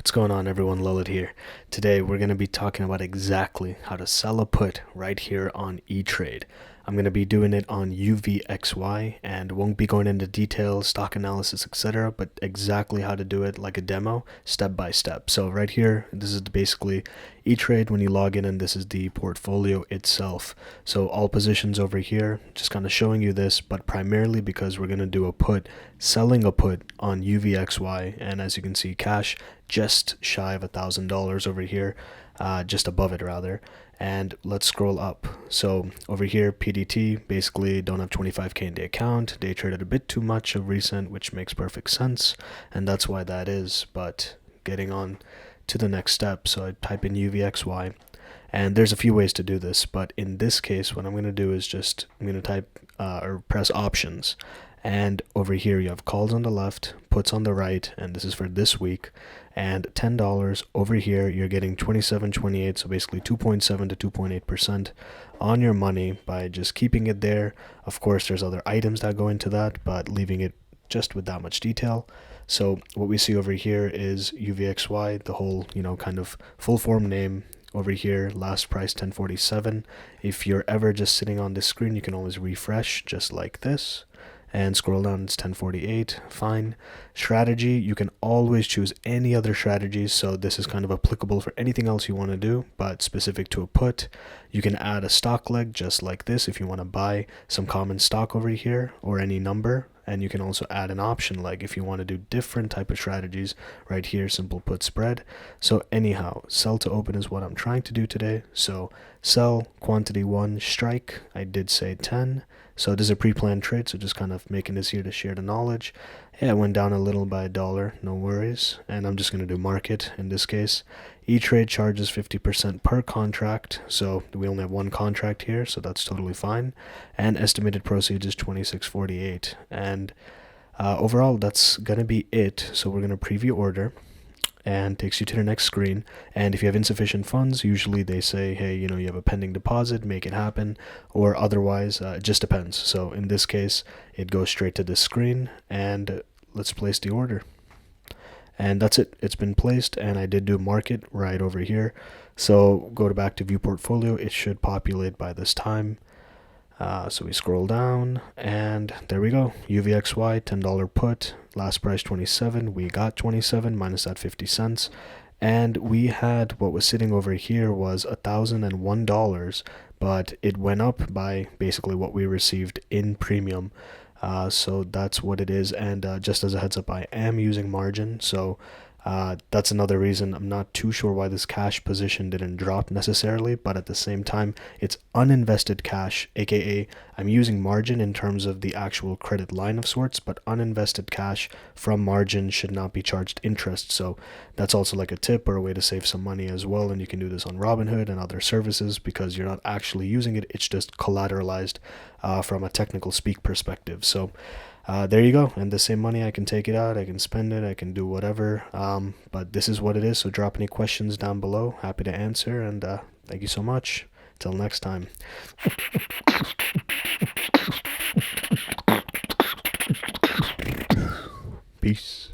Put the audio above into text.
What's going on, everyone? Lalit here. Today we're going to be talking about exactly how to sell a put right here on Etrade. I'm going to be doing it on UVXY and won't be going into details, stock analysis, etc., but exactly how to do it like a demo, step by step. So right here, this is basically Etrade when you log in, and this is the portfolio itself. So all positions over here, just kind of showing you this, but primarily because we're going to do a put, selling a put on UVXY, and as you can see, cash just shy of $1,000 over here, just above it rather. And let's scroll up. So over here, PDT, basically don't have 25k in the account. Day traded a bit too much of recent, which makes perfect sense, and that's why that is. But getting on to the next step, so I type in UVXY, and there's a few ways to do this, but in this case what I'm going to do is just I'm going to type or press options, and over here you have calls on the left, puts on the right, and this is for this week, and $10 over here you're getting 27.28, so basically 2.7 to 2.8% on your money by just keeping it there. Of course there's other items that go into that, but leaving it just with that much detail. So what we see over here is UVXY, the whole, kind of full form name. Over here, last price 1047. If you're ever just sitting on this screen, you can always refresh just like this and scroll down. It's 1048. Fine. Strategy, you can always choose any other strategies, so this is kind of applicable for anything else you want to do, but specific to a put. You can add a stock leg just like this if you want to buy some common stock over here or any number, and you can also add an option leg if you want to do different type of strategies. Right here, simple put spread. So anyhow, sell to open is what I'm trying to do today. So sell quantity 1 strike, I did say 10. So this is a pre-planned trade, so just kind of making this here to share the knowledge. Yeah, it went down a little by $1, no worries. And I'm just going to do market in this case. Etrade charges 50% per contract, so we only have one contract here, so that's totally fine. And estimated proceeds is 26.48. And overall, that's going to be it. So we're going to preview order, and takes you to the next screen. And if you have insufficient funds, usually they say, hey, you have a pending deposit, make it happen, or otherwise, it just depends. So in this case, it goes straight to this screen, and let's place the order. And that's it, it's been placed, and I did do market right over here. So go back to view portfolio, it should populate by this time. So we scroll down, and there we go. UVXY, $10 put, last price 27. We got 27 minus that 50 cents. And we had what was sitting over here was $1,001, but it went up by basically what we received in premium. So that's what it is. And just as a heads up, I am using margin. So that's another reason I'm not too sure why this cash position didn't drop necessarily, but at the same time, it's uninvested cash, aka I'm using margin in terms of the actual credit line of sorts, but uninvested cash from margin should not be charged interest. So that's also like a tip or a way to save some money as well, and you can do this on Robinhood and other services because you're not actually using it, it's just collateralized from a technical speak perspective. So there you go, and the same money I can take it out, I can spend it, I can do whatever, but this is what it is. So drop any questions down below, happy to answer, and thank you so much. Till next time. Peace.